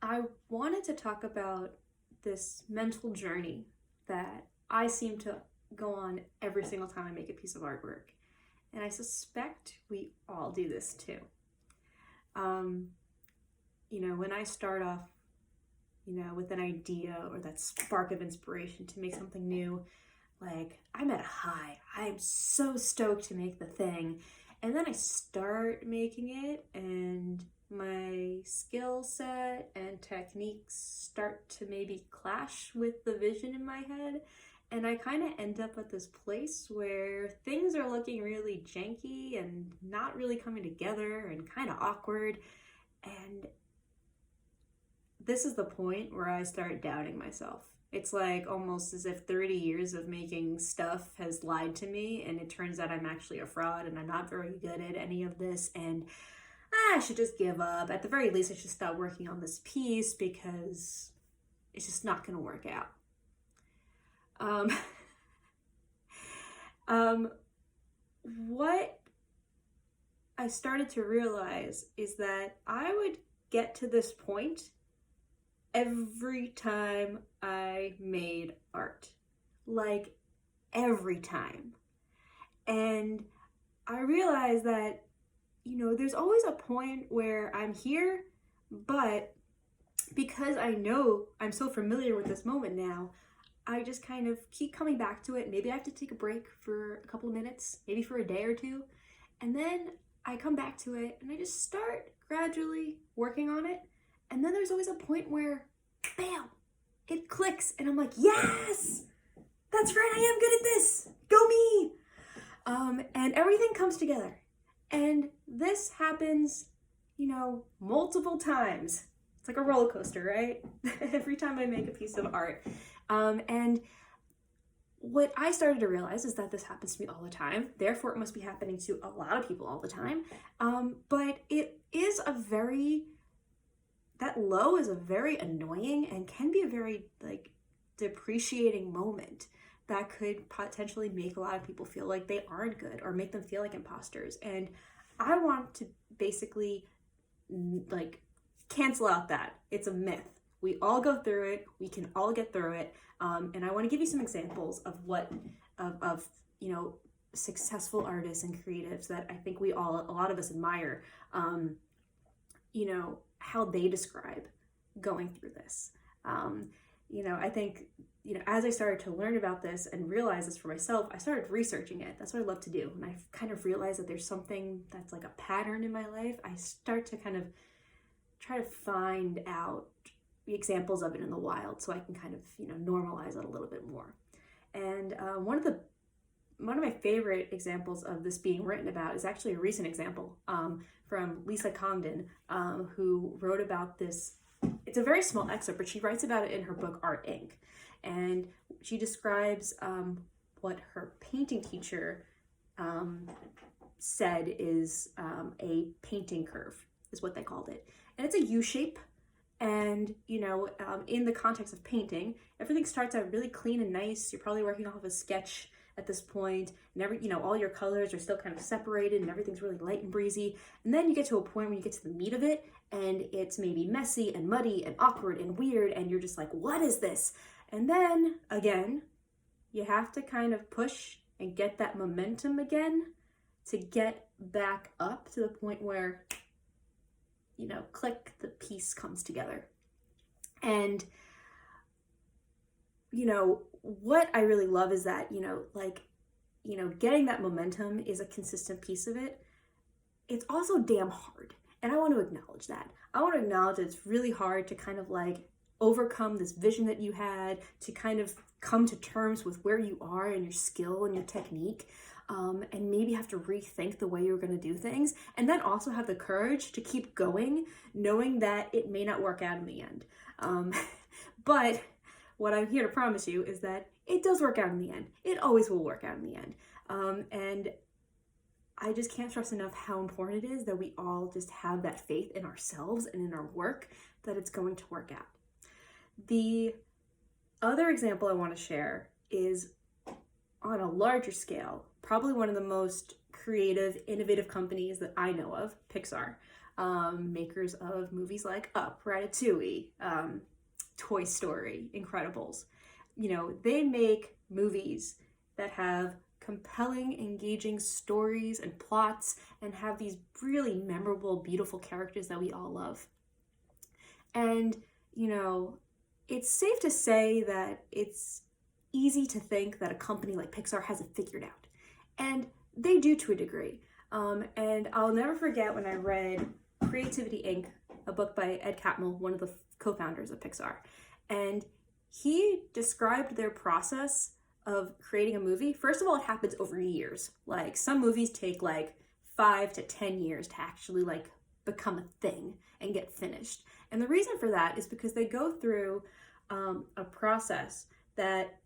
I wanted to talk about this mental journey that I seem to go on every single time I make a piece of artwork. And I suspect we all do this too. Um, when I start off, with an idea or that spark of inspiration to make something new, like I'm at a high. I'm so stoked to make the thing. And then I start making it, and my skill set and techniques start to maybe clash with the vision in my head. And I kind of end up at this place where things are looking really janky and not really coming together and kind of awkward. And this is the point where I start doubting myself. It's like almost as if 30 years of making stuff has lied to me, and it turns out I'm actually a fraud and I'm not very good at any of this, and I should just give up. At the very least, I should stop working on this piece because it's just not going to work out. Um, what I started to realize is that I would get to this point every time I made art. Like, every time. And I realized that, there's always a point where I'm here, but because I know I'm so familiar with this moment now, I just kind of keep coming back to it. Maybe I have to take a break for a couple of minutes, maybe for a day or two, and then I come back to it and I just start gradually working on it. And then there's always a point where, bam, it clicks, and I'm like, yes, that's right, I am good at this, go me. And everything comes together. And this happens, multiple times. It's like a roller coaster, right? Every time I make a piece of art. And what I started to realize is that this happens to me all the time. Therefore, it must be happening to a lot of people all the time. But it is that low is a very annoying and can be a very depreciating moment that could potentially make a lot of people feel like they aren't good or make them feel like imposters. And I want to basically cancel out that. It's a myth. We all go through it. We can all get through it. And I want to give you some examples of successful artists and creatives that I think a lot of us admire, how they describe going through this. I think, as I started to learn about this and realize this for myself, I started researching it. That's what I love to do. And I've kind of realized that there's something that's like a pattern in my life. I start to kind of try to find out the examples of it in the wild so I can kind of, normalize it a little bit more. And one of my favorite examples of this being written about is actually a recent example from Lisa Congdon, who wrote about this. It's a very small excerpt, but she writes about it in her book, Art Inc. And she describes what her painting teacher said is a painting curve, is what they called it. And it's a U shape. And, in the context of painting, everything starts out really clean and nice. You're probably working off of a sketch at this point, and all your colors are still kind of separated and everything's really light and breezy. And then you get to a point where you get to the meat of it and it's maybe messy and muddy and awkward and weird, and you're just like, what is this? And then again, you have to kind of push and get that momentum again to get back up to the point where, click, the piece comes together. And what I really love is that, getting that momentum is a consistent piece of it. It's also damn hard. And I want to acknowledge that. I want to acknowledge that it's really hard to kind of overcome this vision that you had, to kind of come to terms with where you are and your skill and your technique, and maybe have to rethink the way you're going to do things. And then also have the courage to keep going, knowing that it may not work out in the end. But what I'm here to promise you is that it does work out in the end. It always will work out in the end. And I just can't stress enough how important it is that we all just have that faith in ourselves and in our work that it's going to work out. The other example I want to share is on a larger scale, probably one of the most creative, innovative companies that I know of, Pixar. makers of movies like Up, Ratatouille, Toy Story, Incredibles. You know, they make movies that have compelling, engaging stories and plots and have these really memorable, beautiful characters that we all love. And, you know, it's safe to say that it's easy to think that a company like Pixar has it figured out. And they do to a degree. And I'll never forget when I read Creativity Inc., a book by Ed Catmull, one of the co-founders of Pixar. And he described their process of creating a movie. First of all, it happens over years. Like some movies take like 5 to 10 years to actually like become a thing and get finished. And the reason for that is because they go through a process that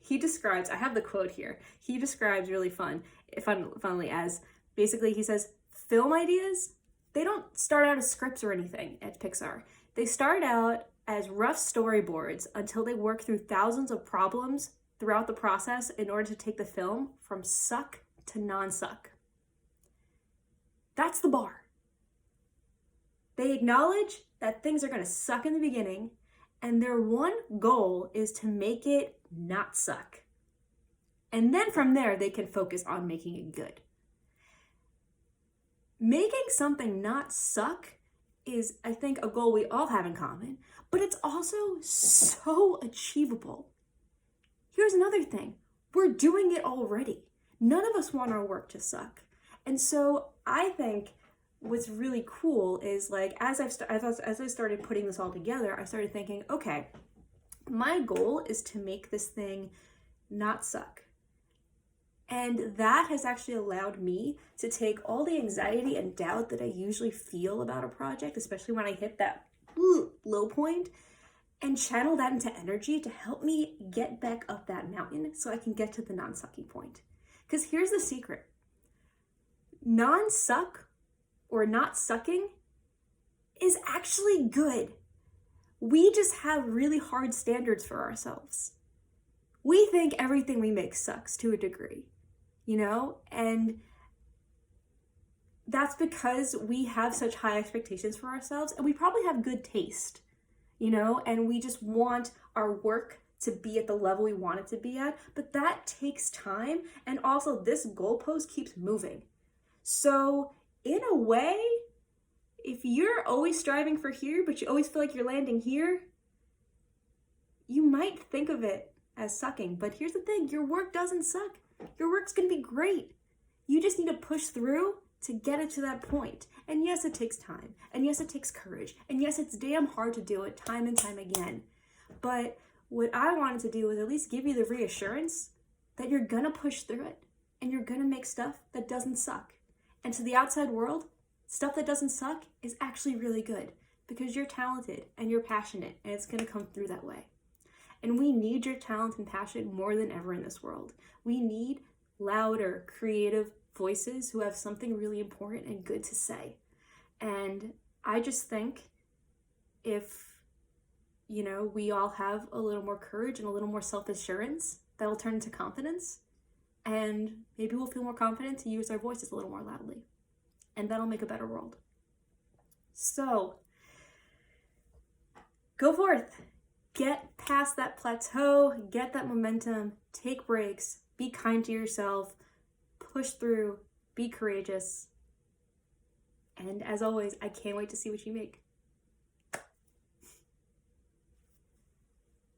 he describes. I have the quote here. He describes really funnily as basically he says, film ideas, they don't start out as scripts or anything at Pixar. They start out as rough storyboards until they work through thousands of problems throughout the process in order to take the film from suck to non-suck. That's the bar. They acknowledge that things are going to suck in the beginning, and their one goal is to make it not suck. And then from there, they can focus on making it good. Making something not suck is, I think, a goal we all have in common, but it's also so achievable. Here's another thing. We're doing it already. None of us want our work to suck. And so I think what's really cool is like, as I started putting this all together, I started thinking, okay, my goal is to make this thing not suck. And that has actually allowed me to take all the anxiety and doubt that I usually feel about a project, especially when I hit that low point, and channel that into energy to help me get back up that mountain so I can get to the non-sucking point. Because here's the secret. Non-suck or not sucking is actually good. We just have really hard standards for ourselves. We think everything we make sucks to a degree, you know? And that's because we have such high expectations for ourselves, and we probably have good taste, you know? And we just want our work to be at the level we want it to be at, but that takes time. And also this goalpost keeps moving. So in a way, if you're always striving for here, but you always feel like you're landing here, you might think of it as sucking. But here's the thing, your work doesn't suck. Your work's gonna be great. You just need to push through to get it to that point. And yes, it takes time. And yes, it takes courage. And yes, it's damn hard to do it time and time again. But what I wanted to do was at least give you the reassurance that you're gonna push through it and you're gonna make stuff that doesn't suck. And to the outside world, stuff that doesn't suck is actually really good because you're talented and you're passionate, and it's gonna come through that way. And we need your talent and passion more than ever in this world. We need louder, creative voices who have something really important and good to say. And I just think if, you know, we all have a little more courage and a little more self-assurance, that'll turn into confidence. And maybe we'll feel more confident to use our voices a little more loudly. And that'll make a better world. So, go forth. Get past that plateau, get that momentum, take breaks, be kind to yourself, push through, be courageous. And as always, I can't wait to see what you make.